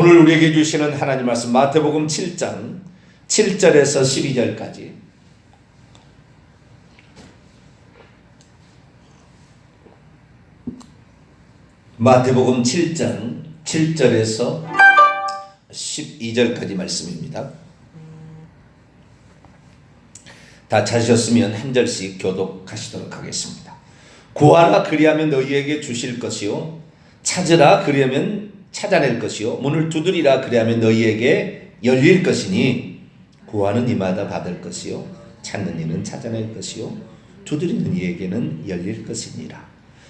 오늘 우리에게 주시는 하나님 말씀 마태복음 7장 7절에서 12절까지 마태복음 7장 7절에서 12절까지 말씀입니다. 다 찾으셨으면 한 절씩 교독하시도록 하겠습니다. 구하라 그리하면 너희에게 주실 것이요 찾으라 그리하면 찾아낼 것이요 문을 두드리라 그리하면 너희에게 열릴 것이니 구하는 이마다 받을 것이요 찾는 이는 찾아낼 것이요 두드리는 이에게는 열릴 것이니라.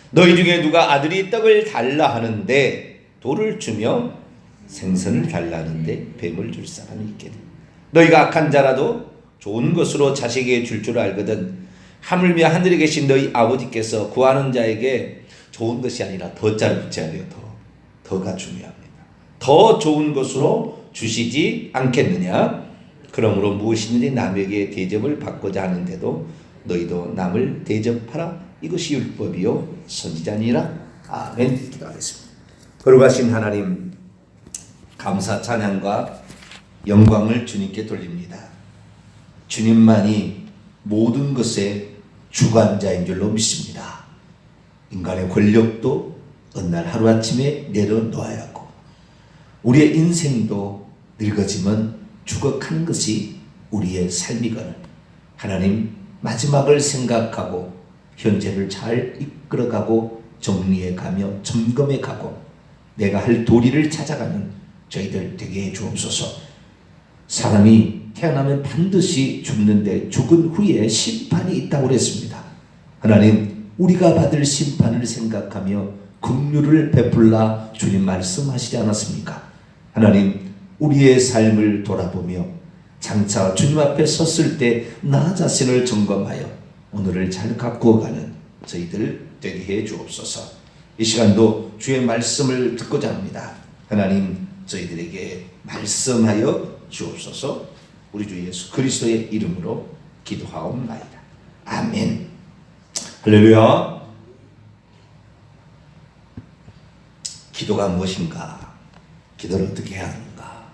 너희 중에 누가 아들이 떡을 달라 하는데 돌을 주며 생선을 달라 하는데 뱀을 줄 사람이 있겠니? 너희가 악한 자라도 좋은 것으로 자식에게 줄 줄 알거든 하물며 하늘에 계신 너희 아버지께서 구하는 자에게 좋은 것이 아니라 더자를 붙여야 돼요. 더가 중요합니다. 더 좋은 것으로 주시지 않겠느냐? 그러므로 무엇이든지 남에게 대접을 받고자 하는데도 너희도 남을 대접하라. 이것이 율법이요 선지자니라. 아멘. 기도하겠습니다. 거룩하신 하나님, 감사 찬양과 영광을 주님께 돌립니다. 주님만이 모든 것의 주관자인 줄로 믿습니다. 인간의 권력도 어느 날 하루아침에 내려놓아야 하고 우리의 인생도 늙어지면 죽어가는 것이 우리의 삶이거늘 하나님 마지막을 생각하고 현재를 잘 이끌어가고 정리해가며 점검해가고 내가 할 도리를 찾아가는 저희들 되게 해 주옵소서. 사람이 태어나면 반드시 죽는데 죽은 후에 심판이 있다고 그랬습니다. 하나님 우리가 받을 심판을 생각하며 긍휼을 베풀라 주님 말씀하시지 않았습니까? 하나님 우리의 삶을 돌아보며 장차 주님 앞에 섰을 때 나 자신을 점검하여 오늘을 잘 가꾸어가는 저희들 되게 해 주옵소서. 이 시간도 주의 말씀을 듣고자 합니다. 하나님 저희들에게 말씀하여 주옵소서. 우리 주 예수 그리스도의 이름으로 기도하옵나이다. 아멘. 할렐루야. 기도가 무엇인가? 기도를 어떻게 해야 하는가?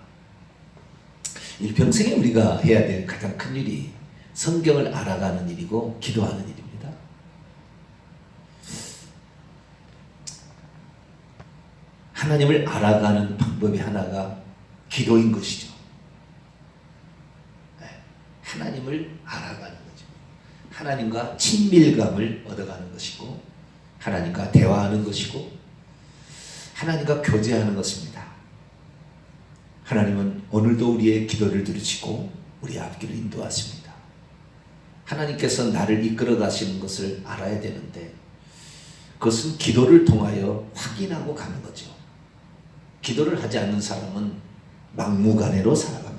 일평생에 우리가 해야 될 가장 큰 일이 성경을 알아가는 일이고 기도하는 일입니다. 하나님을 알아가는 방법이 하나가 기도인 것이죠. 하나님을 알아가는 거죠. 하나님과 친밀감을 얻어가는 것이고 하나님과 대화하는 것이고 하나님과 교제하는 것입니다. 하나님은 오늘도 우리의 기도를 들으시고 우리의 앞길을 인도하십니다. 하나님께서 나를 이끌어 가시는 것을 알아야 되는데 그것은 기도를 통하여 확인하고 가는 거죠. 기도를 하지 않는 사람은 막무가내로 살아갑니다.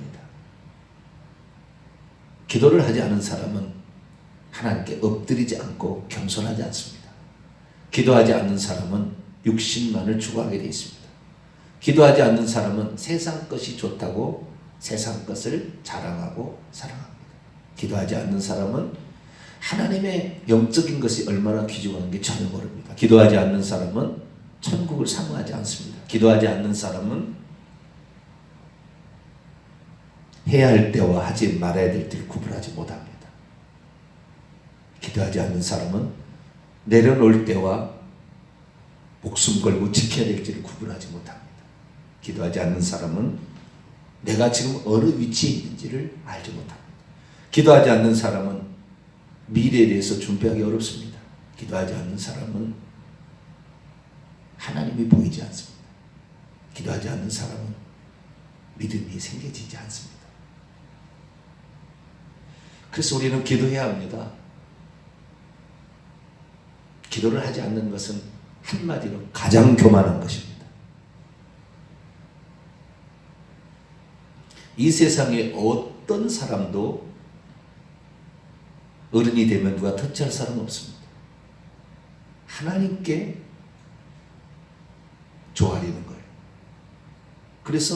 기도를 하지 않은 사람은 하나님께 엎드리지 않고 겸손하지 않습니다. 기도하지 않는 사람은 육신만을 추구하게 되어 있습니다. 기도하지 않는 사람은 세상 것이 좋다고 세상 것을 자랑하고 사랑합니다. 기도하지 않는 사람은 하나님의 영적인 것이 얼마나 귀중한지 전혀 모릅니다. 기도하지 않는 사람은 천국을 사모하지 않습니다. 기도하지 않는 사람은 해야 할 때와 하지 말아야 될 때를 구분하지 못합니다. 기도하지 않는 사람은 내려놓을 때와 목숨 걸고 지켜야 될지를 구분하지 못합니다. 기도하지 않는 사람은 내가 지금 어느 위치에 있는지를 알지 못합니다. 기도하지 않는 사람은 미래에 대해서 준비하기 어렵습니다. 기도하지 않는 사람은 하나님이 보이지 않습니다. 기도하지 않는 사람은 믿음이 생겨지지 않습니다. 그래서 우리는 기도해야 합니다. 기도를 하지 않는 것은 한마디로 가장 교만한 것입니다. 이 세상에 어떤 사람도 어른이 되면 누가 터치할 사람 없습니다. 하나님께 좋아하려는 거예요. 그래서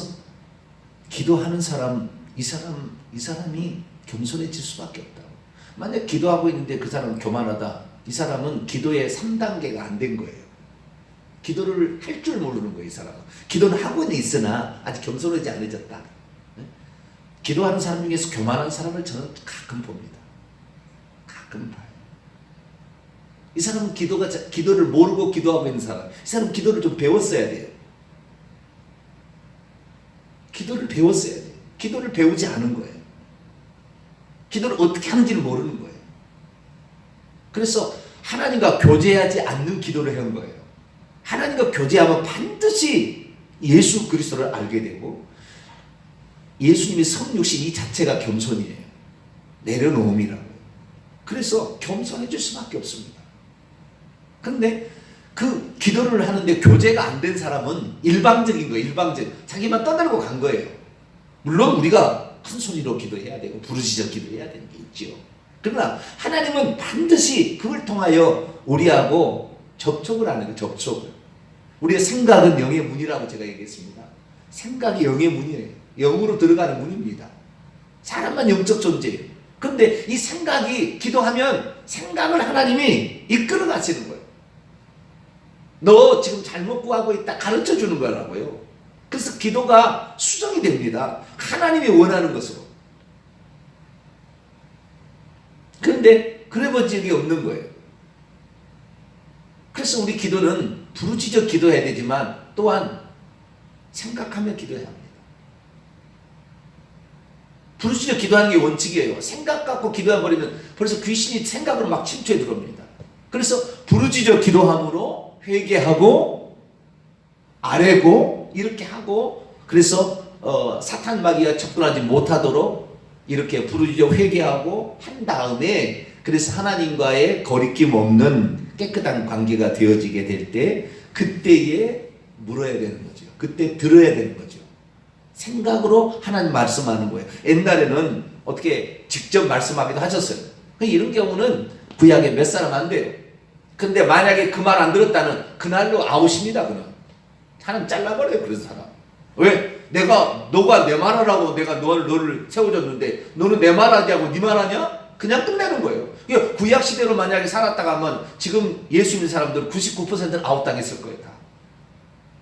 기도하는 사람, 이 사람이 겸손해질 수밖에 없다고. 만약 기도하고 있는데 그 사람은 교만하다. 이 사람은 기도의 3단계가 안 된 거예요. 기도를 할 줄 모르는 거예요, 이 사람은. 기도는 하고는 있으나 아직 겸손하지 않아졌다. 기도하는 사람 중에서 교만한 사람을 저는 가끔 봅니다. 가끔 봐요. 이 사람은 기도를 모르고 기도하고 있는 사람. 이 사람은 기도를 좀 배웠어야 돼요. 기도를 배웠어야 돼요. 기도를 배우지 않은 거예요. 기도를 어떻게 하는지를 모르는 거예요. 그래서 하나님과 교제하지 않는 기도를 한 거예요. 하나님과 교제하면 반드시 예수 그리스도를 알게 되고, 예수님의 성육신 이 자체가 겸손이에요. 내려놓음이라고요. 그래서 겸손해질 수밖에 없습니다. 그런데 그 기도를 하는데 교제가 안 된 사람은 일방적인 거예요. 일방적. 자기만 떠들고 간 거예요. 물론 우리가 큰 소리로 기도해야 되고 부르짖어 기도해야 되는 게 있죠. 그러나 하나님은 반드시 그걸 통하여 우리하고 접촉을 하는 거예요. 접촉을. 우리의 생각은 영의 문이라고 제가 얘기했습니다. 생각이 영의 문이에요. 영으로 들어가는 문입니다. 사람만 영적 존재예요. 그런데 이 생각이 기도하면 생각을 하나님이 이끌어 가시는 거예요. 너 지금 잘못 구하고 있다 가르쳐 주는 거라고요. 그래서 기도가 수정이 됩니다. 하나님이 원하는 것으로. 그런데 그래 본 적이 없는 거예요. 그래서 우리 기도는 부르짖어 기도해야 되지만 또한 생각하며 기도해야 합니다. 부르짖어 기도하는 게 원칙이에요. 생각 갖고 기도해버리면 벌써 귀신이 생각으로 막 침투해 들어옵니다. 그래서 부르짖어 기도함으로 회개하고 아뢰고 이렇게 하고, 그래서 사탄 마귀가 접근하지 못하도록 이렇게 부르짖어 회개하고 한 다음에, 그래서 하나님과의 거리낌 없는 깨끗한 관계가 되어지게 될 때 그때에 물어야 되는 거죠. 그때 들어야 되는 거죠. 생각으로 하나님 말씀하는 거예요. 옛날에는 어떻게 직접 말씀하기도 하셨어요. 이런 경우는 구약에 몇 사람 안 돼요. 근데 만약에 그 말 안 들었다는 그날로 아웃입니다. 그는 하나님 잘라버려요. 그런 사람. 왜? 너가 내 말하라고 내가 너를 세워줬는데 너는 내 말하지 않고 네 말하냐? 그냥 끝내는 거예요. 구약 시대로 만약에 살았다가 하면 지금 예수 믿는 사람들 99%는 아웃당했을 거예요. 다.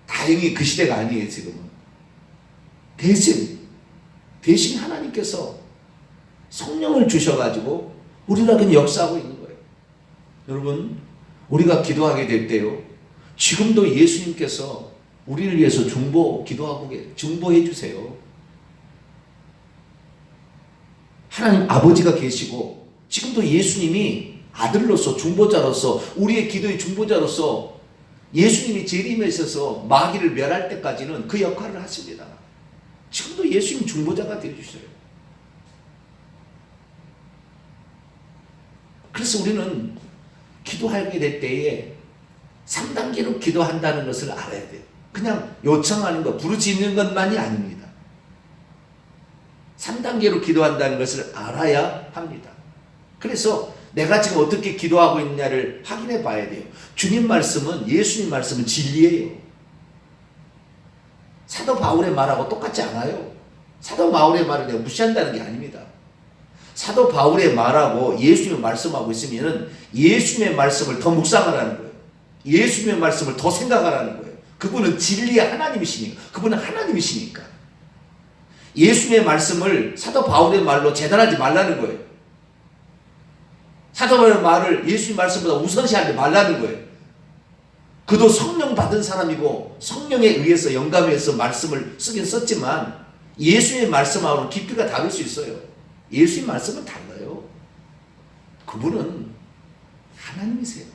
다행히 그 시대가 아니에요. 지금은. 대신 하나님께서 성령을 주셔가지고 우리에게 역사하고 있는 거예요. 여러분, 우리가 기도하게 될 때요, 지금도 예수님께서 우리를 위해서 중보해 주세요. 하나님 아버지가 계시고 지금도 예수님이 아들로서 중보자로서 우리의 기도의 중보자로서 예수님이 재림에 있어서 마귀를 멸할 때까지는 그 역할을 하십니다. 지금도 예수님 중보자가 되어주셔요. 그래서 우리는 기도하게 될 때에 3단계로 기도한다는 것을 알아야 돼요. 그냥 요청하는 것, 부르짖는 것만이 아닙니다. 3단계로 기도한다는 것을 알아야 합니다. 그래서 내가 지금 어떻게 기도하고 있냐를 확인해 봐야 돼요. 주님 말씀은, 예수님 말씀은 진리예요. 사도 바울의 말하고 똑같지 않아요. 사도 바울의 말을 내가 무시한다는 게 아닙니다. 사도 바울의 말하고 예수님의 말씀하고 있으면 예수님의 말씀을 더 묵상하라는 거예요. 예수님의 말씀을 더 생각하라는 거예요. 그분은 진리의 하나님이시니까. 그분은 하나님이시니까. 예수님의 말씀을 사도 바울의 말로 재단하지 말라는 거예요. 사도 바울의 말을 예수님 말씀보다 우선시하지 말라는 거예요. 그도 성령 받은 사람이고 성령에 의해서 영감해서 말씀을 쓰긴 썼지만 예수님의 말씀하고는 깊이가 다를 수 있어요. 예수님 말씀은 달라요. 그분은 하나님이세요.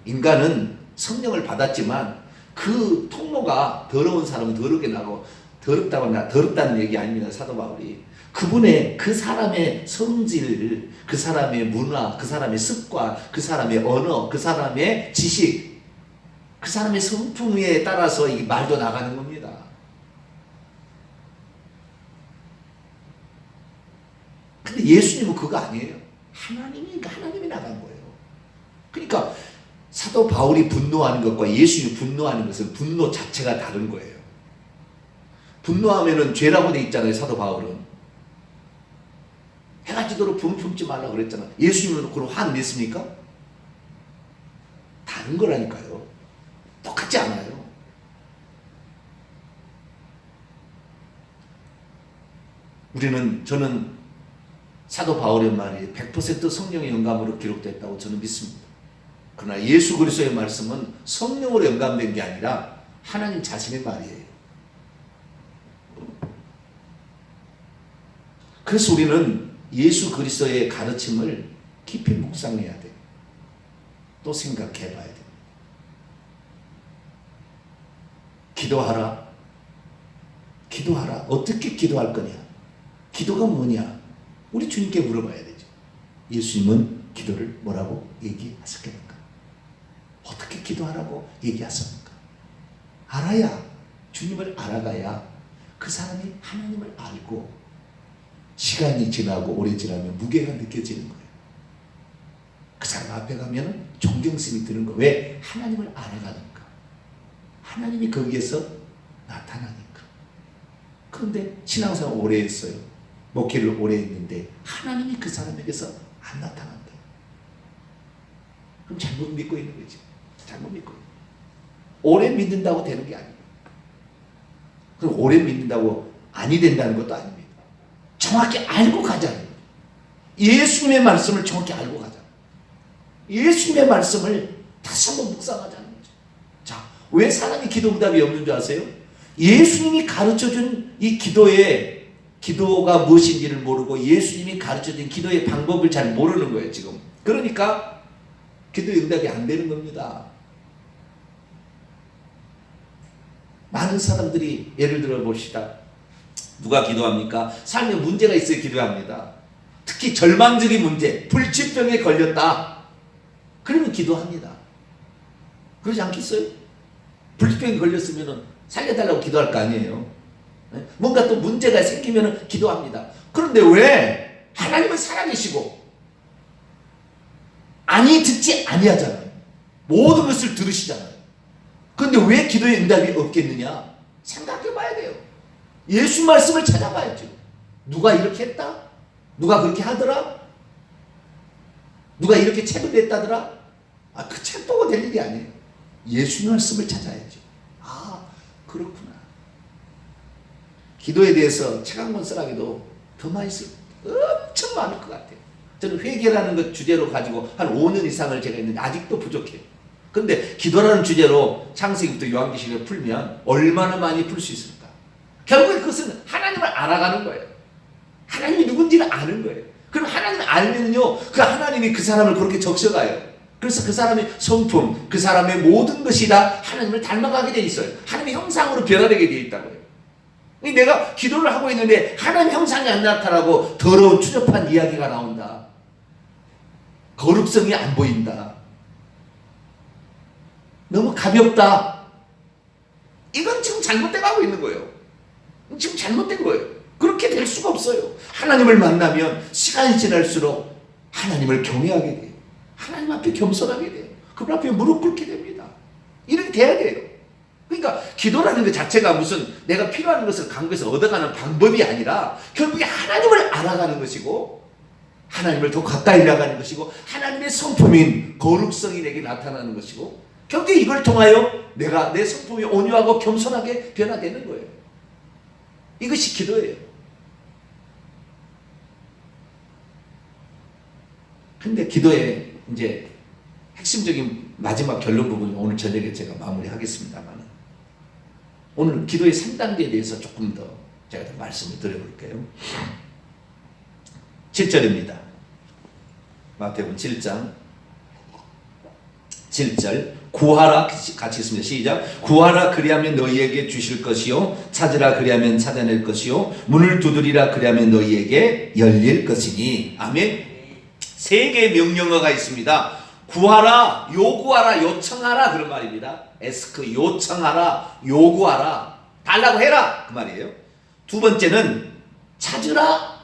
인간은 성령을 받았지만 그 통로가 더러운 사람은 더럽게 나고, 더럽다는 얘기 아닙니다. 사도 바울이. 그분의 그 사람의 성질, 그 사람의 문화, 그 사람의 습관, 그 사람의 언어, 그 사람의 지식, 그 사람의 성품에 따라서 이 말도 나가는 겁니다. 근데 예수님은 그거 아니에요. 하나님이 나간 거예요. 그러니까 사도 바울이 분노하는 것과 예수님이 분노하는 것은 분노 자체가 다른 거예요. 분노하면은 죄라고 돼 있잖아요. 사도 바울은 해가 지도록 분을 품지 말라고 그랬잖아. 예수님은 그럼 화 냈습니까? 다른 거라니까요. 똑같이 맞지 않아요. 저는 사도 바울의 말이 100% 성령의 영감으로 기록됐다고 저는 믿습니다. 그러나 예수 그리스도의 말씀은 성령으로 영감된 게 아니라 하나님 자신의 말이에요. 그래서 우리는 예수 그리스도의 가르침을 깊이 묵상해야 돼요. 또 생각해 봐야 돼요. 기도하라. 기도하라. 어떻게 기도할 거냐? 기도가 뭐냐? 우리 주님께 물어봐야 되죠. 예수님은 기도를 뭐라고 얘기하셨겠는가? 어떻게 기도하라고 얘기하셨는가? 알아야, 주님을 알아가야 그 사람이 하나님을 알고 시간이 지나고 오래 지나면 무게가 느껴지는 거예요. 그 사람 앞에 가면 존경심이 드는 거예요. 왜? 하나님을 알아가니까. 하나님이 거기에서 나타나니까. 그런데 신앙생활 오래 했어요. 목회를 오래 했는데 하나님이 그 사람에게서 안 나타난다. 그럼 잘못 믿고 있는 거지. 잘못 믿고 있는 거예요. 오래 믿는다고 되는 게 아니에요. 그럼 오래 믿는다고 아니 된다는 것도 아닙니다. 정확히 알고 가자는 거예요. 예수님의 말씀을 정확히 알고 가자. 예수님의 말씀을 다시 한번 묵상하자는 거죠. 자, 왜 사람이 기도 응답이 없는 줄 아세요? 예수님이 가르쳐준 이 기도가 무엇인지를 모르고 예수님이 가르쳐준 기도의 방법을 잘 모르는 거예요, 지금. 그러니까 기도 응답이 안 되는 겁니다. 많은 사람들이 예를 들어 봅시다. 누가 기도합니까? 삶에 문제가 있어야 기도합니다. 특히 절망적인 문제, 불치병에 걸렸다. 그러면 기도합니다. 그러지 않겠어요? 불치병에 걸렸으면 살려달라고 기도할 거 아니에요. 뭔가 또 문제가 생기면 기도합니다. 그런데 왜 하나님은 살아계시고 아니 듣지 아니하잖아요. 모든 것을 들으시잖아요. 그런데 왜 기도의 응답이 없겠느냐? 생각해 봐야 돼요. 예수 말씀을 찾아봐야죠. 누가 이렇게 했다? 누가 그렇게 하더라? 누가 이렇게 책을 냈다더라? 그 책 보고 될 일이 아니에요. 예수 말씀을 찾아야죠. 그렇구나. 기도에 대해서 책 한 권 쓰라기도 더 많이 엄청 많을 것 같아요. 저는 회개라는 것 주제로 가지고 한 5년 이상을 제가 했는데 아직도 부족해요. 근데 기도라는 주제로 창세기부터 요한계시록을 풀면 얼마나 많이 풀 수 있을까? 결국에 그것은 하나님을 알아가는 거예요. 하나님이 누군지를 아는 거예요. 그럼 하나님을 알면요, 그 하나님이 그 사람을 그렇게 적셔가요. 그래서 그 사람의 성품, 그 사람의 모든 것이 다 하나님을 닮아가게 돼 있어요. 하나님의 형상으로 변화되게 돼 있다고요. 내가 기도를 하고 있는데 하나님 형상이 안 나타나고 더러운 추접한 이야기가 나온다. 거룩성이 안 보인다. 너무 가볍다. 이건 지금 잘못돼 가고 있는 거예요. 지금 잘못된 거예요. 그렇게 될 수가 없어요. 하나님을 만나면 시간이 지날수록 하나님을 경외하게 돼요. 하나님 앞에 겸손하게 돼요. 그분 앞에 무릎 꿇게 됩니다. 이렇게 돼야 돼요. 그러니까 기도라는 것 자체가 무슨 내가 필요한 것을 강구해서 얻어가는 방법이 아니라 결국에 하나님을 알아가는 것이고 하나님을 더 가까이 나가는 것이고 하나님의 성품인 거룩성이 내게 나타나는 것이고 결국에 이걸 통하여 내가 내 성품이 온유하고 겸손하게 변화되는 거예요. 이것이 기도예요. 근데 기도의 이제 핵심적인 마지막 결론 부분이 오늘 저녁에 제가 마무리하겠습니다만 오늘 기도의 3단계에 대해서 조금 더 제가 더 말씀을 드려볼게요. 7절입니다. 마태복음 7장 7절 구하라 같이 읽습니다. 시작. 구하라 그리하면 너희에게 주실 것이요 찾으라 그리하면 찾아낼 것이요 문을 두드리라 그리하면 너희에게 열릴 것이니. 아멘. 세 개의 명령어가 있습니다. 구하라, 요구하라, 요청하라 그런 말입니다. 에스크 요청하라, 요구하라, 달라고 해라 그 말이에요. 두 번째는 찾으라,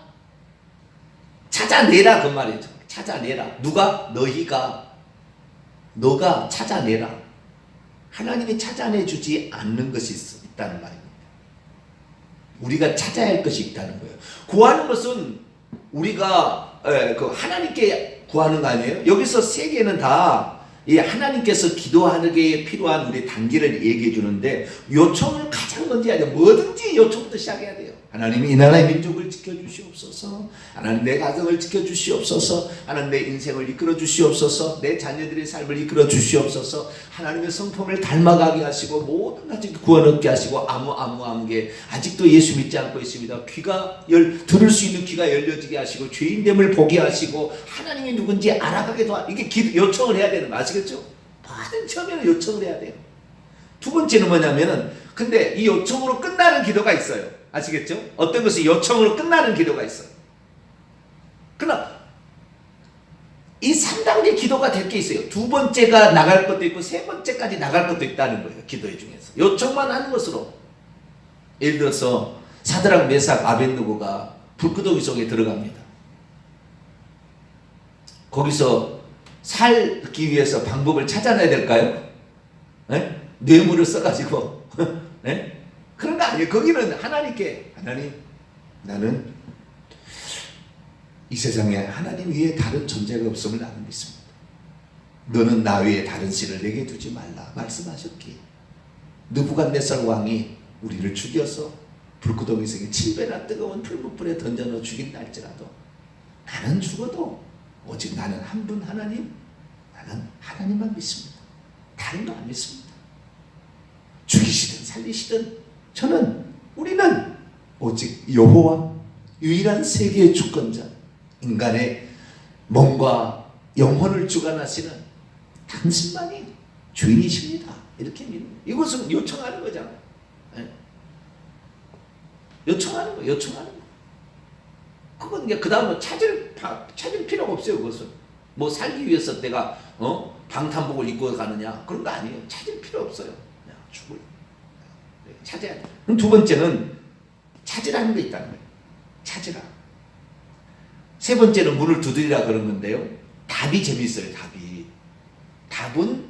찾아내라 그 말이죠. 찾아내라. 누가? 너가 찾아내라. 하나님이 찾아내주지 않는 것이 있다는 말입니다. 우리가 찾아야 할 것이 있다는 거예요. 구하는 것은 우리가 하나님께 구하는 거 아니에요? 여기서 세 개는 다 이 하나님께서 기도하기에 필요한 우리 단계를 얘기해 주는데 요청을 가장 먼저 해야 돼요. 뭐든지 요청부터 시작해야 돼요. 하나님 이 나라의 민족을 지켜주시옵소서. 하나님 내 가정을 지켜주시옵소서. 하나님 내 인생을 이끌어 주시옵소서. 내 자녀들의 삶을 이끌어 주시옵소서. 하나님의 성품을 닮아가게 하시고 모든 가지 구원 얻게 하시고 아무게 아직도 예수 믿지 않고 있습니다. 들을 수 있는 귀가 열려지게 하시고 죄인됨을 보게 하시고 하나님이 누군지 알아가게 이게 요청을 해야 되는 거 아시겠죠? 모든 처음에는 요청을 해야 돼요. 두 번째는 뭐냐면은 근데 이 요청으로 끝나는 기도가 있어요. 아시겠죠? 어떤 것이 요청으로 끝나는 기도가 있어요. 그러나 이 3단계 기도가 될 게 있어요. 두 번째가 나갈 것도 있고 세 번째까지 나갈 것도 있다는 거예요. 기도의 중에서. 요청만 하는 것으로. 예를 들어서 사드락 메삭 아벳느고가 불구덩이 속에 들어갑니다. 거기서 살기 위해서 방법을 찾아내야 될까요? 네? 뇌물을 써가지고 네? 그런 거 아니에요. 거기는 하나님께 하나님 나는 이 세상에 하나님 위에 다른 존재가 없음을 나는 믿습니다. 너는 나 위에 다른 신을 내게 두지 말라 말씀하셨기에 느부갓네살 왕이 우리를 죽여서 불구덩이 속에 7배나 뜨거운 풀무불에 던져넣어 죽인다 할지라도 나는 죽어도 오직 나는 한 분 하나님, 나는 하나님만 믿습니다. 다른 거 안 믿습니다. 죽이시든 살리시든 우리는 오직 여호와 유일한 세계의 주권자, 인간의 몸과 영혼을 주관하시는 당신만이 주인이십니다. 이렇게 믿는 거예요. 이것은 요청하는 거잖아요. 네. 요청하는 거. 그건 그 다음은 찾을 필요가 없어요. 그것은 뭐 살기 위해서 내가 방탄복을 입고 가느냐 그런 거 아니에요. 찾을 필요 없어요. 그냥 죽을 찾아야 돼. 그럼 두 번째는 찾으라는 게 있다는 거예요. 찾으라. 세 번째는 문을 두드리라 그런 건데요. 답이 재미있어요. 답은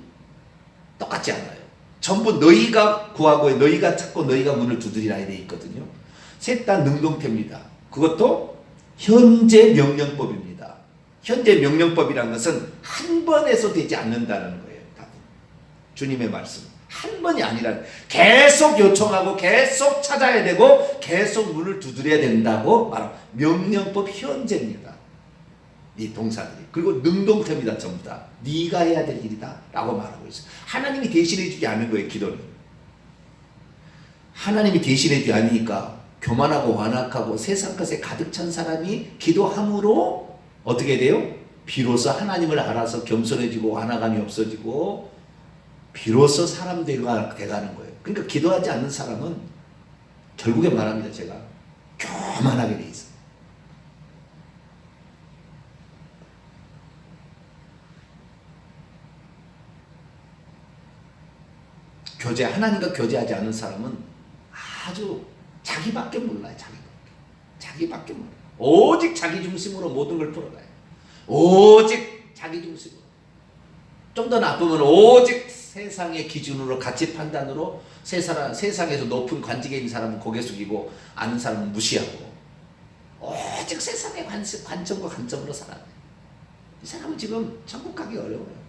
똑같지 않아요. 전부 너희가 구하고 너희가 찾고 너희가 문을 두드리라 돼 있거든요. 셋 다 능동태입니다. 그것도 현재 명령법입니다. 현재 명령법이라는 것은 한 번에서 되지 않는다는 거예요. 답은. 주님의 말씀. 한 번이 아니라 계속 요청하고 계속 찾아야 되고 계속 문을 두드려야 된다고 말하고 명령법 현재입니다. 이 동사들이. 그리고 능동태입니다. 전부 다. 네가 해야 될 일이다 라고 말하고 있어요. 하나님이 대신해 주지 않은 거예요. 기도는. 하나님이 대신해 주지 않으니까 교만하고 완악하고 세상 것에 가득 찬 사람이 기도함으로 어떻게 돼요? 비로소 하나님을 알아서 겸손해지고 완악함이 없어지고 비로소 사람 돼가는 거예요. 그러니까 기도하지 않는 사람은 결국에 말합니다. 제가 교만하게 돼 있어요. 하나님과 교제하지 않는 사람은 아주 자기밖에 몰라요. 자기밖에 몰라요. 오직 자기 중심으로 모든 걸 풀어가요. 오직 자기 중심으로. 좀 더 나쁘면 오직 세상의 기준으로 가치 판단으로 세상에서 높은 관직에 있는 사람은 고개 숙이고 아는 사람은 무시하고 오직 세상의 관점과 관점으로 살아요. 이 사람은 지금 천국 가기 어려워요.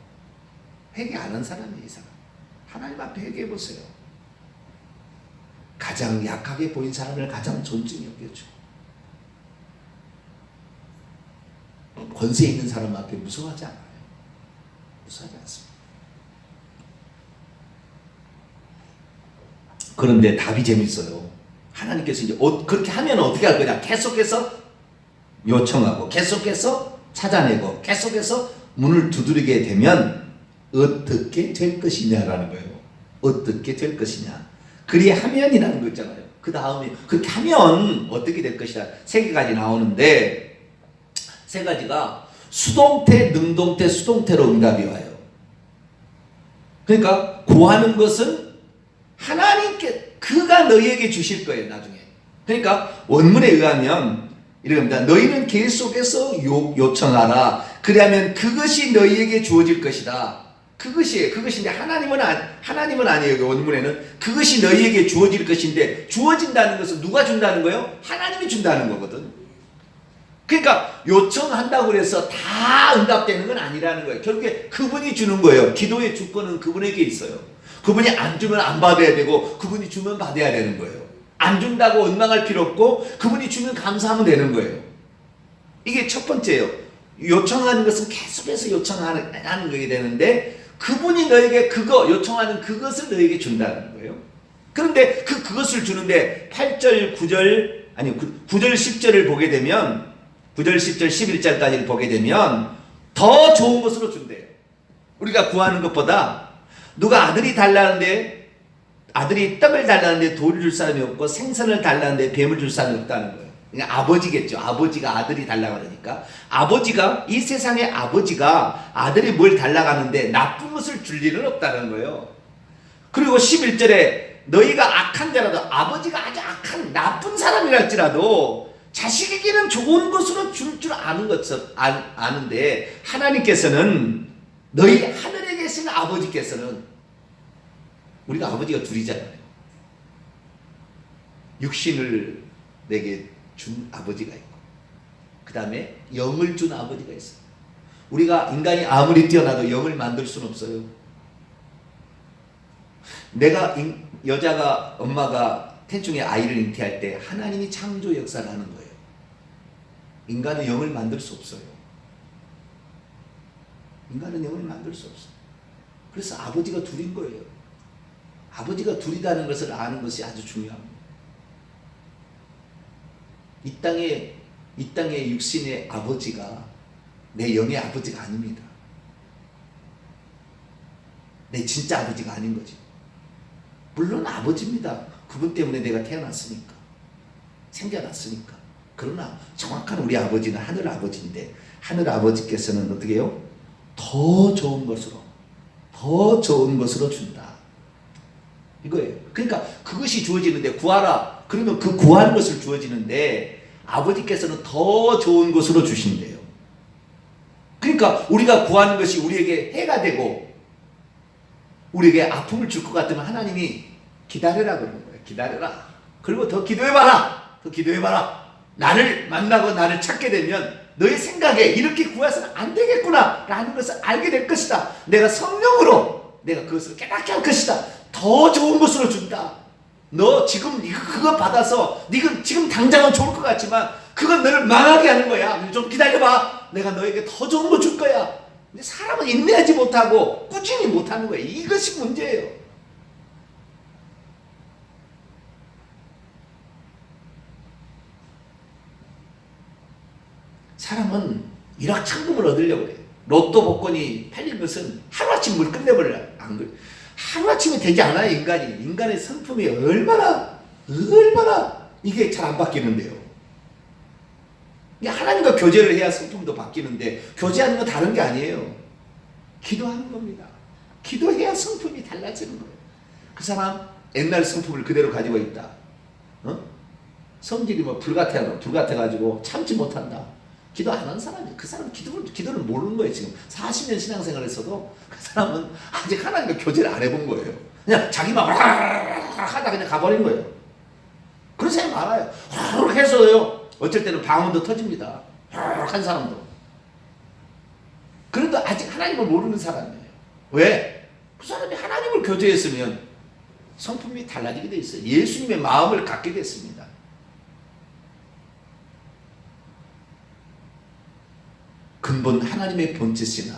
회개 안 한 사람이에요. 이 사람. 하나님 앞에 회개해 보세요. 가장 약하게 보인 사람을 가장 존중히 여겨줘. 권세 있는 사람 앞에 무서워하지 않아요. 무서워하지 않습니다. 그런데 답이 재밌어요. 하나님께서 이제 그렇게 하면 어떻게 할 거냐? 계속해서 요청하고 계속해서 찾아내고 계속해서 문을 두드리게 되면 어떻게 될 것이냐라는 거예요. 어떻게 될 것이냐. 그리하면이라는 거 있잖아요. 그 다음에 그렇게 하면 어떻게 될 것이냐. 세 가지 나오는데 세 가지가 수동태, 능동태, 수동태로 응답이 와요. 그러니까 구하는 것은 하나님께 그가 너희에게 주실 거예요. 나중에. 그러니까 원문에 의하면 이렇습니다. 너희는 계속해서 요청하라. 그러면 그것이 너희에게 주어질 것이다. 그것이에요. 그것인데 하나님은 아니에요. 원문에는 그것이 너희에게 주어질 것인데 주어진다는 것은 누가 준다는 거예요? 하나님이 준다는 거거든. 그러니까 요청한다고 해서 다 응답되는 건 아니라는 거예요. 결국에 그분이 주는 거예요. 기도의 주권은 그분에게 있어요. 그분이 안 주면 안 받아야 되고 그분이 주면 받아야 되는 거예요. 안 준다고 원망할 필요 없고 그분이 주면 감사하면 되는 거예요. 이게 첫 번째예요. 요청하는 것은 계속해서 요청하는 거게 되는데 그분이 너에게 요청하는 그것을 너에게 준다는 거예요. 그런데 그것을 주는데 8절, 9절, 9절, 10절을 보게 되면 9절, 10절, 11절까지를 보게 되면 더 좋은 것으로 준대요. 우리가 구하는 것보다 누가 아들이 달라는데 아들이 떡을 달라는데 돌을 줄 사람이 없고 생선을 달라는데 뱀을 줄 사람이 없다는 거예요. 그러니까 아버지겠죠. 아버지가 아들이 달라고 그러니까 아버지가 이 세상의 아버지가 아들이 뭘 달라고 하는데 나쁜 것을 줄 리는 없다는 거예요. 그리고 11절에 너희가 악한 자라도 아버지가 아주 악한 나쁜 사람이라 할지라도 자식에게는 좋은 것으로 줄 줄 아는데 하나님께서는 너희 하늘에 계신 아버지께서는 우리가 아버지가 둘이잖아요. 육신을 내게 준 아버지가 있고 그 다음에 영을 준 아버지가 있어요. 우리가 인간이 아무리 뛰어나도 영을 만들 수는 없어요. 여자가 엄마가 태중에 아이를 잉태할 때 하나님이 창조 역사를 하는 거예요. 인간은 영을 만들 수 없어요. 인간은 영을 만들 수 없어요. 그래서 아버지가 둘인 거예요. 아버지가 둘이라는 것을 아는 것이 아주 중요합니다. 이 땅의 육신의 아버지가 내 영의 아버지가 아닙니다. 내 진짜 아버지가 아닌 거지. 물론 아버지입니다. 그분 때문에 내가 태어났으니까. 생겨났으니까. 그러나 정확한 우리 아버지는 하늘 아버지인데 하늘 아버지께서는 어떻게 해요? 더 좋은 것으로 준다. 이거예요. 그러니까 그것이 주어지는데 구하라. 그러면 그 구하는 것을 주어지는데 아버지께서는 더 좋은 것으로 주신대요. 그러니까 우리가 구하는 것이 우리에게 해가 되고 우리에게 아픔을 줄 것 같으면 하나님이 기다려라 그러는 거예요. 기다려라. 그리고 더 기도해봐라. 더 기도해봐라. 나를 만나고 나를 찾게 되면 너의 생각에 이렇게 구해서는 안 되겠구나 라는 것을 알게 될 것이다. 내가 성령으로 내가 그것을 깨닫게 할 것이다. 더 좋은 것으로 준다. 너 지금 그거 받아서 네가 지금 당장은 좋을 것 같지만 그건 너를 망하게 하는 거야. 좀 기다려봐. 내가 너에게 더 좋은 거 줄 거야. 근데 사람은 인내하지 못하고 꾸준히 못하는 거예요. 이것이 문제예요. 사람은 일확천금을 얻으려고 해요. 로또 복권이 팔린 것은 하루아침 물 끝내버려요. 안 그래. 하루아침에 되지 않아요. 인간의 성품이 얼마나 이게 잘 안 바뀌는데요. 하나님과 교제를 해야 성품도 바뀌는데 교제하는 건 다른 게 아니에요. 기도하는 겁니다. 기도해야 성품이 달라지는 거예요. 그 사람 옛날 성품을 그대로 가지고 있다. 성질이 불같아가지고 참지 못한다. 기도 안 한 사람이에요. 그 사람은 기도를 모르는 거예요. 지금 40년 신앙생활을 했어도 그 사람은 아직 하나님과 교제를 안 해본 거예요. 그냥 자기만 하다 그냥 가버린 거예요. 그런 사람이 많아요. 그렇게 해서요. 어쩔 때는 방언도 터집니다. 한 사람도. 그래도 아직 하나님을 모르는 사람이에요. 왜? 그 사람이 하나님을 교제했으면 성품이 달라지게 돼 있어요. 예수님의 마음을 갖게 됐습니다. 근본 하나님의 본체시나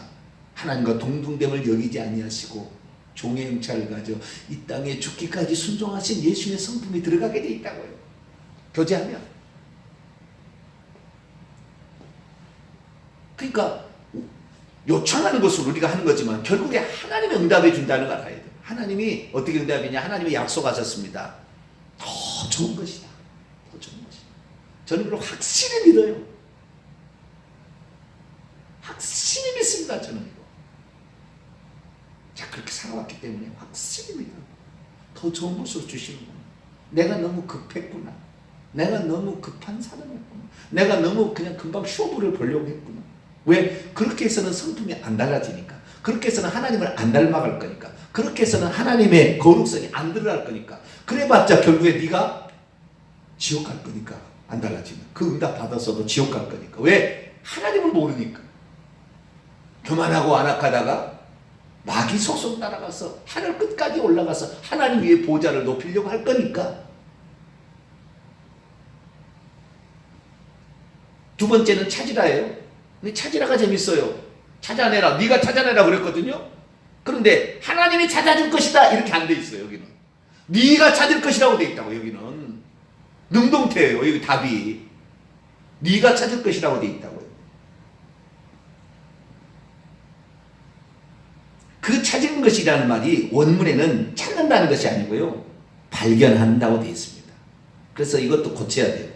하나님과 동등됨을 여기지 아니하시고 종의 형체를 가져 이 땅에 죽기까지 순종하신 예수님의 성품이 들어가게 돼 있다고요. 교제하면. 그러니까 요청하는 것을 우리가 하는 거지만 결국에 하나님이 응답해 준다는 걸 알아야 돼요. 하나님이 어떻게 응답이냐? 하나님이 약속하셨습니다. 더 좋은 것이다. 더 좋은 것이다. 저는 그걸 확실히 믿어요. 확실히 믿습니다. 저는 이거. 자, 그렇게 살아왔기 때문에 확실히 믿어요. 더 좋은 것으로 주시는구나. 내가 너무 급했구나. 내가 너무 급한 사람이었구나. 내가 너무 그냥 금방 쇼부를 보려고 했구나. 왜? 그렇게 해서는 성품이 안 달라지니까. 그렇게 해서는 하나님을 안 닮아갈 거니까. 그렇게 해서는 하나님의 거룩성이 안 드러날 거니까. 그래봤자 결국에 네가 지옥 갈 거니까. 안 달라지면 그 응답 받았어도 지옥 갈 거니까. 왜? 하나님을 모르니까. 교만하고 안악하다가 마귀 속속 따라가서 하늘 끝까지 올라가서 하나님 위에 보좌를 높이려고 할 거니까. 두 번째는 찾으라예요. 근데 찾으라가 재밌어요. 찾아내라. 네가 찾아내라 그랬거든요. 그런데 하나님이 찾아줄 것이다 이렇게 안 돼 있어요. 여기는 네가 찾을 것이라고 돼 있다고. 여기는 능동태예요. 여기 답이 네가 찾을 것이라고 돼 있다고요. 그 찾은 것이라는 말이 원문에는 찾는다는 것이 아니고요, 발견한다고 되어 있습니다. 그래서 이것도 고쳐야 돼요.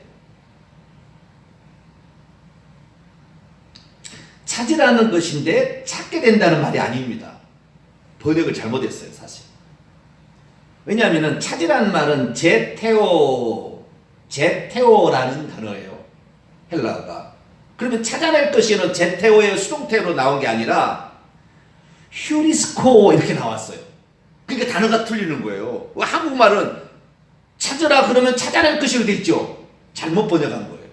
찾으라는 것인데 찾게 된다는 말이 아닙니다. 번역을 잘못했어요, 사실. 왜냐하면 찾으라는 말은 제테오라는 단어예요, 헬라어가. 그러면 찾아낼 것이는 제테오의 수동태로 나온 게 아니라 휴리스코 이렇게 나왔어요. 그러니까 단어가 틀리는 거예요. 한국말은 찾으라 그러면 찾아낼 것이로 돼 있죠. 잘못 번역한 거예요.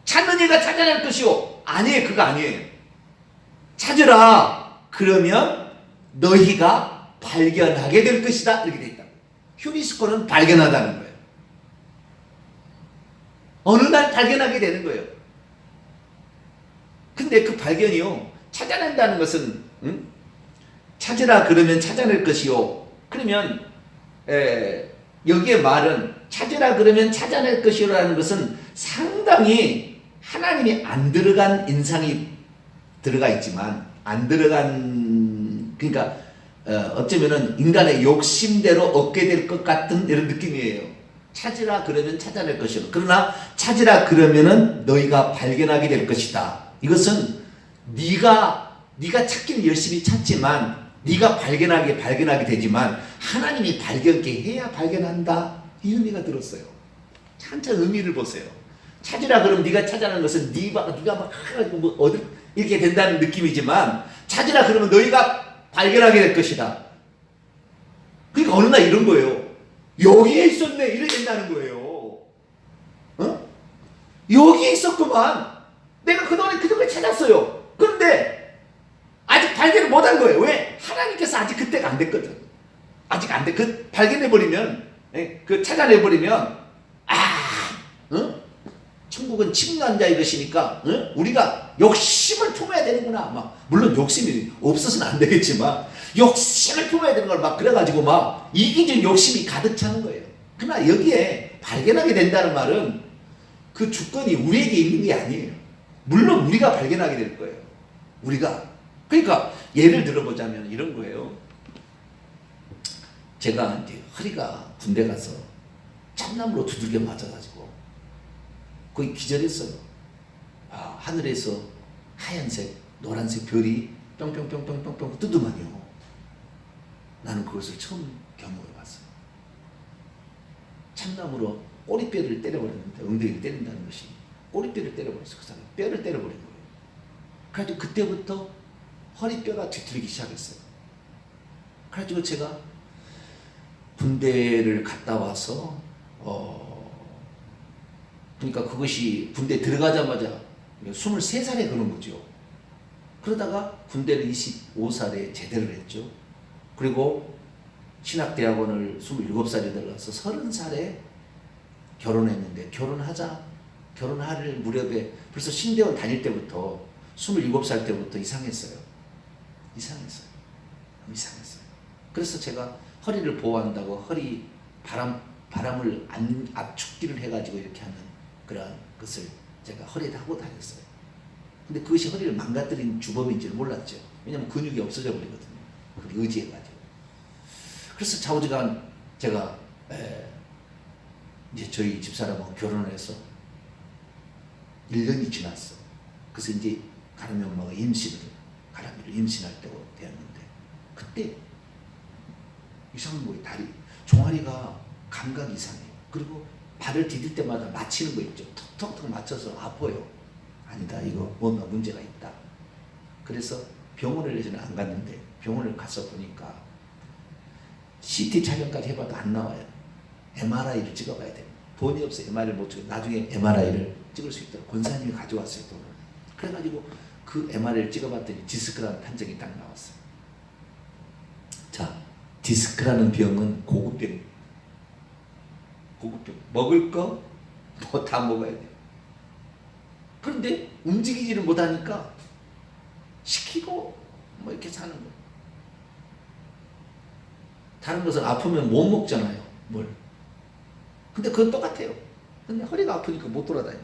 찾는 이가 찾아낼 것이요. 아니에요. 그거 아니에요. 찾으라 그러면 너희가 발견하게 될 것이다 이렇게 돼 있다. 휴리스코는 발견하다는 거예요. 어느 날 발견하게 되는 거예요. 근데 그 발견이요, 찾아낸다는 것은 찾으라 그러면 찾아낼 것이요. 그러면 여기에 말은 찾으라 그러면 찾아낼 것이라는 것은 상당히 하나님이 안 들어간 인상이 들어가 있지만, 안 들어간, 그러니까 어쩌면은 인간의 욕심대로 얻게 될 것 같은 이런 느낌이에요. 찾으라 그러면 찾아낼 것이요. 그러나 찾으라 그러면은 너희가 발견하게 될 것이다. 이것은 네가 찾기는 열심히 찾지만, 네가 발견하게 되지만 하나님이 발견케 해야 발견한다, 이 의미가 들었어요. 한참 의미를 보세요. 찾으라 그러면 네가 찾아내는 것은 네가 막 뭐 어디 이렇게 된다는 느낌이지만, 찾으라 그러면 너희가 발견하게 될 것이다. 그러니까 어느 날 이런 거예요. 여기에 있었네 이렇게 된다는 거예요. 어? 여기에 있었구만. 내가 그동안에 그걸 찾았어요. 그런데 아직 발견을 못한 거예요. 왜? 하나님께서 아직 그때가 안 됐거든. 아직 안 돼. 그 발견해버리면, 그 찾아내버리면, 응? 천국은 침노자의 것이니까, 응? 우리가 욕심을 품어야 되는구나. 막, 물론 욕심이 없어서는 안 되겠지만, 욕심을 품어야 되는 걸 막 그래가지고 막 이기적 욕심이 가득 차는 거예요. 그러나 여기에 발견하게 된다는 말은 그 주권이 우리에게 있는 게 아니에요. 물론 우리가 발견하게 될 거예요. 우리가. 그러니까 예를 들어보자면 이런 거예요. 제가 이제 허리가 군대 가서 참나무로 두들겨 맞아가지고 거의 기절했어요. 하늘에서 하얀색, 노란색 별이 뿅뿅뿅뿅뿅뿅 뜨더만요. 나는 그것을 처음 경험해봤어요. 참나무로 꼬리뼈를 때려버렸는데, 엉덩이를 때린다는 것이 꼬리뼈를 때려버렸어요. 그 사람이 뼈를 때려버린 거예요. 그래가지고 그때부터 허리뼈가 뒤틀리기 시작했어요. 그래가지고 제가 군대를 갔다 와서 그러니까 그것이 군대 들어가자마자 23살에 그런 거죠. 그러다가 군대를 25살에 제대를 했죠. 그리고 신학대학원을 27살에 들어가서 30살에 결혼했는데, 결혼할 무렵에 벌써 신대원 다닐 때부터 27살 때부터 이상했어요. 그래서 제가 허리를 보호한다고 허리 바람을 압축기를 해가지고 이렇게 하는 그런 것을 제가 허리에 하고 다녔어요. 근데 그것이 허리를 망가뜨린 주범인지는 몰랐죠. 왜냐하면 근육이 없어져 버리거든요. 그걸 의지해가지고. 그래서 좌우지간 제가 이제 저희 집사람하고 결혼을 해서 1년이 지났어. 그래서 이제 가람이 엄마가 가람이를 임신할 때가 되었는데, 그때 이상한 거예요. 다리 종아리가 감각이 이상해요. 그리고 발을 디딜 때마다 맞히는 거 있죠. 턱턱턱 맞춰서 아파요. 아니다, 이거 뭔가 문제가 있다. 그래서 병원을 저는 안 갔는데, 병원을 가서 보니까 CT 촬영까지 해봐도 안 나와요. MRI를 찍어봐야 돼요. 돈이 없어요. MRI를 못 찍고 나중에 MRI를 찍을 수 있도록 권사님이 가져왔어요. 돈을. 그래가지고 그 MRI를 찍어봤더니 디스크라는 판정이 딱 나왔어요. 자, 디스크라는 병은 고급병. 고급병. 먹을 거 뭐 다 먹어야 돼요. 그런데 움직이지를 못하니까 시키고 뭐 이렇게 사는 거예요. 다른 것은 아프면 못 먹잖아요. 뭘. 근데 그건 똑같아요. 근데 허리가 아프니까 못 돌아다녀요.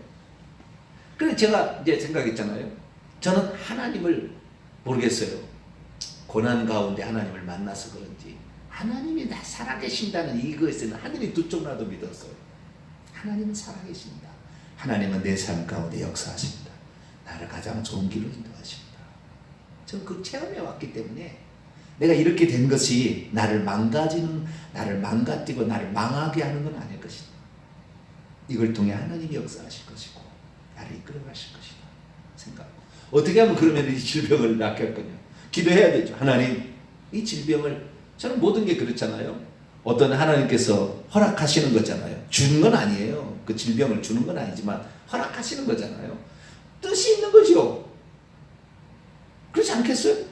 그래서 제가 이제 생각했잖아요. 저는 하나님을 모르겠어요. 고난 가운데 하나님을 만나서 그런지 하나님이 다 살아계신다는 이것에는 하늘이 두 쪽이라도 믿었어요. 하나님은 살아계신다. 하나님은 내 삶 가운데 역사하신다. 나를 가장 좋은 길로 인도하신다. 저는 그 체험해 왔기 때문에 내가 이렇게 된 것이 나를 망가뜨리고 나를 망하게 하는 건 아닐 것이다. 이걸 통해 하나님이 역사하실 것이고 나를 이끌어 가실 것이다 생각하고, 어떻게 하면 그러면 이 질병을 낫게 할 거냐? 기도해야 되죠. 하나님, 이 질병을, 저는 모든 게 그렇잖아요. 어떤 하나님께서 허락하시는 거잖아요. 주는 건 아니에요. 그 질병을 주는 건 아니지만 허락하시는 거잖아요. 뜻이 있는 거죠. 그렇지 않겠어요?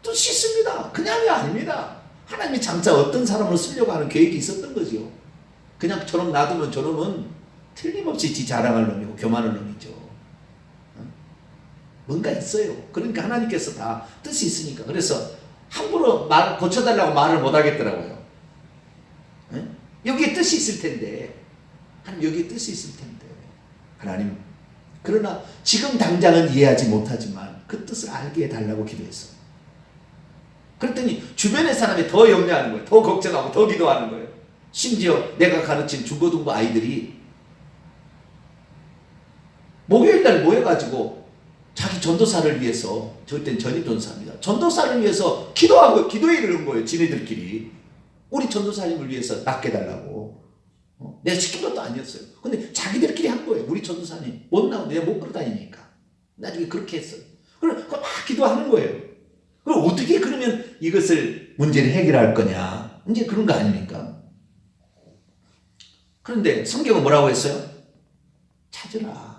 뜻이 있습니다. 그냥이 아닙니다. 하나님이 장차 어떤 사람을 쓰려고 하는 계획이 있었던 거죠. 그냥 저놈 놔두면 저놈은 틀림없이 지 자랑할 놈이고 교만할 놈이죠. 뭔가 있어요. 그러니까 하나님께서 다 뜻이 있으니까. 그래서 함부로 말 고쳐달라고 말을 못 하겠더라고요. 여기에 뜻이 있을 텐데, 하나님 여기에 뜻이 있을 텐데, 하나님, 그러나 지금 당장은 이해하지 못하지만 그 뜻을 알게 해달라고 기도했어요. 그랬더니 주변의 사람이 더 염려하는 거예요. 더 걱정하고 더 기도하는 거예요. 심지어 내가 가르친 중고등부 아이들이 목요일날 모여가지고 자기 전도사를 위해서, 저땐 전임 전도사입니다. 전도사를 위해서 기도하고 기도회를 한 거예요. 지네들끼리. 우리 전도사님을 위해서 낫게 해달라고. 내가 시킨 것도 아니었어요. 근데 자기들끼리 한 거예요. 우리 전도사님 못 나오고 내가 못 걸어다니니까. 나중에 그렇게 했어요. 그럼 막 기도하는 거예요. 그럼 어떻게 그러면 이것을 문제를 해결할 거냐? 이제 그런 거 아닙니까? 그런데 성경은 뭐라고 했어요? 찾으라.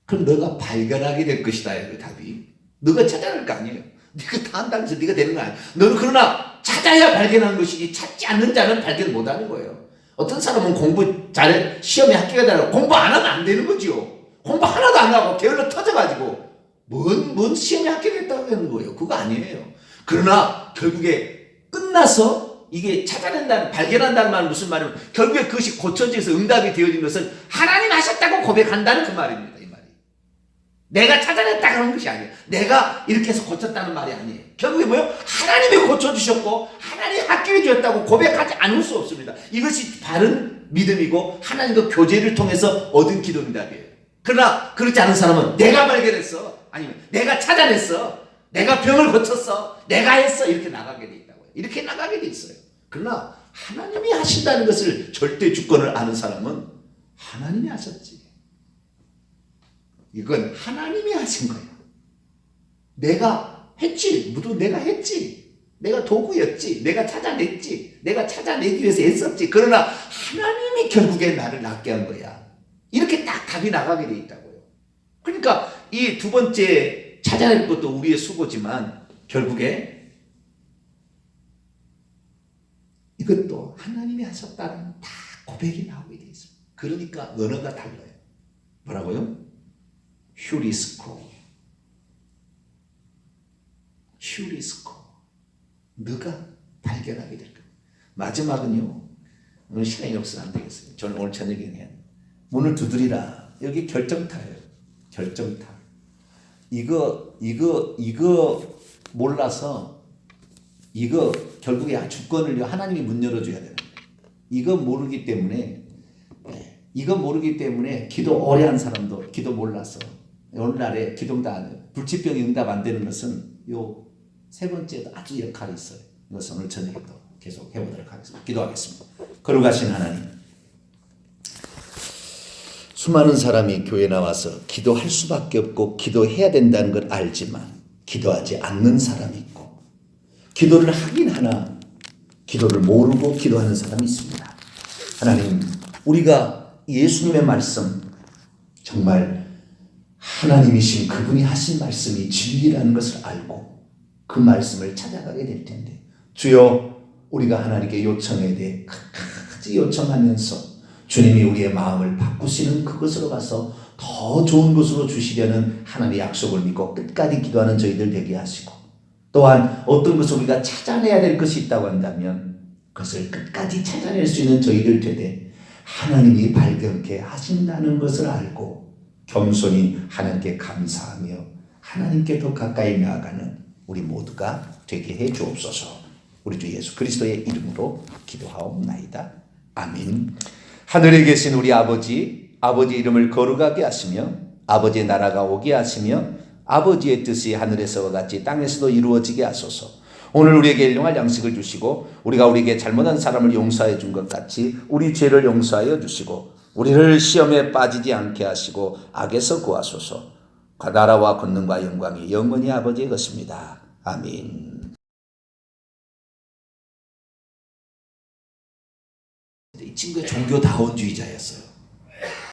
그럼 너가 발견하게 될 것이다. 그 답이. 너가 찾아낼 거 아니에요. 네가 다 한다고 해서 네가 되는 거 아니에요. 너는 그러나 찾아야 발견하는 것이지 찾지 않는 자는 발견 못하는 거예요. 어떤 사람은 공부 잘해 시험에 합격해 달라고 공부 안 하면 안 되는 거죠. 공부 하나도 안 하고 게을러 터져가지고 뭔 시험에 합격했다고 하는 거예요. 그거 아니에요. 그러나 결국에 끝나서 이게 찾아낸다는, 발견한다는 말은 무슨 말이냐면 결국에 그것이 고쳐져서 응답이 되어진 것은 하나님 하셨다고 고백한다는 그 말입니다. 이 말이. 내가 찾아냈다 그런 것이 아니에요. 내가 이렇게 해서 고쳤다는 말이 아니에요. 결국에 뭐예요? 하나님이 고쳐주셨고 하나님이 합격해 주셨다고 고백하지 않을 수 없습니다. 이것이 바른 믿음이고 하나님과 교제를 통해서 얻은 기도 응답이에요. 그러나 그렇지 않은 사람은 내가 발견했어, 아니면 내가 찾아냈어, 내가 병을 고쳤어, 내가 했어, 이렇게 나가게 돼 있다고요. 이렇게 나가게 돼 있어요. 그러나 하나님이 하신다는 것을 절대 주권을 아는 사람은 하나님이 하셨지, 이건 하나님이 하신 거야. 내가 했지, 모두 내가 했지, 내가 도구였지, 내가 찾아냈지, 내가 찾아내기 위해서 애썼지. 그러나 하나님이 결국에 나를 낫게 한 거야. 이렇게 딱 답이 나가게 돼 있다고요. 그러니까 이 두 번째 찾아낼 것도 우리의 수고지만 결국에 이것도 하나님이 하셨다는 다 고백이 나오게 돼 있어요. 그러니까 언어가 달라요. 뭐라고요? 휴리스코. 휴리스코. 너가 발견하게 될 거예요. 마지막은요, 오늘 시간이 없어서 안 되겠어요. 저는 오늘 저녁에 문을 두드리라. 여기 결정타예요. 결정타. 이거 몰라서, 이거 결국에 주권을 하나님이 문 열어줘야 되는 거예요. 이거 모르기 때문에 기도 오래 한 사람도 기도 몰라서 오늘날에 불치병이 응답 안 되는 것은 요 세 번째도 아주 역할이 있어요. 이것은 오늘 저녁에 또 계속 해보도록 하겠습니다. 기도하겠습니다. 거룩하신 하나님, 수많은 사람이 교회에 나와서 기도할 수밖에 없고 기도해야 된다는 걸 알지만 기도하지 않는 사람이 있고, 기도를 하긴 하나 기도를 모르고 기도하는 사람이 있습니다. 하나님, 우리가 예수님의 말씀, 정말 하나님이신 그분이 하신 말씀이 진리라는 것을 알고 그 말씀을 찾아가게 될 텐데, 주여 우리가 하나님께 요청해야 돼. 끝까지 요청하면서 주님이 우리의 마음을 바꾸시는 그것으로 가서 더 좋은 것으로 주시려는 하나님의 약속을 믿고 끝까지 기도하는 저희들 되게 하시고, 또한 어떤 것을 우리가 찾아내야 될 것이 있다고 한다면 그것을 끝까지 찾아낼 수 있는 저희들 되되 하나님이 발견케 하신다는 것을 알고 겸손히 하나님께 감사하며 하나님께 더 가까이 나아가는 우리 모두가 되게 해 주옵소서. 우리 주 예수 그리스도의 이름으로 기도하옵나이다. 아멘. 하늘에 계신 우리 아버지, 아버지의 이름을 거룩하게 하시며 아버지의 나라가 오게 하시며 아버지의 뜻이 하늘에서와 같이 땅에서도 이루어지게 하소서. 오늘 우리에게 일용할 양식을 주시고 우리가 우리에게 잘못한 사람을 용서해 준 것 같이 우리 죄를 용서하여 주시고 우리를 시험에 빠지지 않게 하시고 악에서 구하소서. 나라와 권능과 영광이 영원히 아버지의 것입니다. 아멘. 이 친구가 종교다원주의자였어요.